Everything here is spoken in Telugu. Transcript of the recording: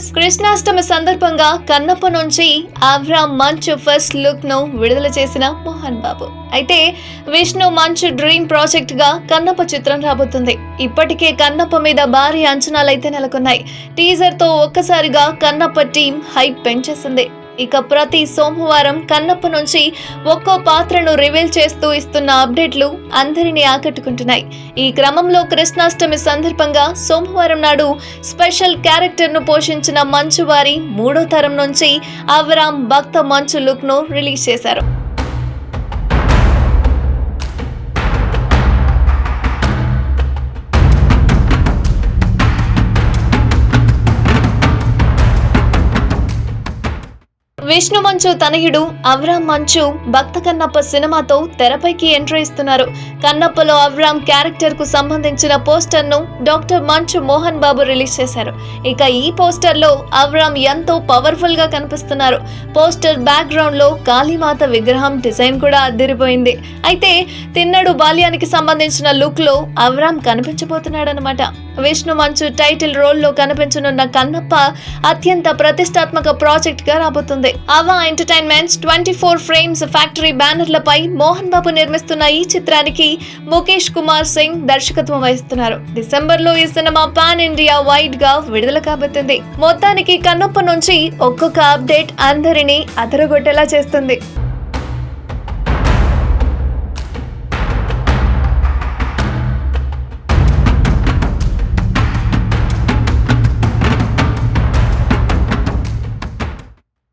న్యూస్. కృష్ణాష్టమి సందర్భంగా కన్నప్ప నుంచి అబ్రామ్ మంచు ఫస్ట్ లుక్ ను విడుదల చేసిన మోహన్ బాబు. అయితే విష్ణు మంచు డ్రీమ్ ప్రాజెక్ట్ గా కన్నప్ప చిత్రం రాబోతుంది. ఇప్పటికే కన్నప్ప మీద భారీ అంచనాలైతే నెలకొన్నాయి. టీజర్ తో ఒక్కసారిగా కన్నప్ప టీం హైప్ పెంచేసింది. ఇక ప్రతి సోమవారం కన్నప్ప నుంచి ఒక్కో పాత్రను రివీల్ చేస్తూ ఇస్తున్న అప్డేట్లు అందరినీ ఆకట్టుకుంటున్నాయి. ఈ క్రమంలో కృష్ణాష్టమి సందర్భంగా సోమవారం నాడు స్పెషల్ క్యారెక్టర్ ను పోషించిన మంచు వారి 3వ తరం నుంచి అబ్రామ్ భక్త మంచు లుక్ ను రిలీజ్ చేశారు. విష్ణు మంచు తనయుడు అబ్రామ్ మంచు భక్త కన్నప్ప సినిమాతో తెరపైకి ఎంట్రీ ఇస్తున్నారు. కన్నప్పలో అబ్రామ్ క్యారెక్టర్ కు సంబంధించిన పోస్టర్ ను డాక్టర్ మంచు మోహన్ బాబు రిలీజ్ చేశారు. ఇక ఈ పోస్టర్ లో అబ్రామ్ ఎంతో పవర్ఫుల్ గా కనిపిస్తున్నారు. పోస్టర్ బ్యాక్ గ్రౌండ్ లో కాళీమాత విగ్రహం డిజైన్ కూడా అదిరిపోయింది. అయితే తిన్నడు బాల్యానికి సంబంధించిన లుక్ లో అబ్రామ్ కనిపించబోతున్నాడనమాట. విష్ణు మంచు టైటిల్ రోల్ లో కనిపించనున్న కన్నప్ప అత్యంత ప్రతిష్టాత్మక ప్రాజెక్ట్ గా రాబోతుంది. అవా entertainments 24 frames factory బ్యానర్లపై Mohan Babu నిర్మిస్తున్న ఈ చిత్రానికి ముఖేష్ కుమార్ సింగ్ దర్శకత్వం వహిస్తున్నారు. డిసెంబర్ లో ఈ సినిమా పాన్ ఇండియా వైడ్ గా విడుదల కాబోతుంది. మొత్తానికి కన్నప్ప నుంచి ఒక్కొక్క అప్డేట్ అందరినీ అదరగొట్టేలా చేస్తుంది.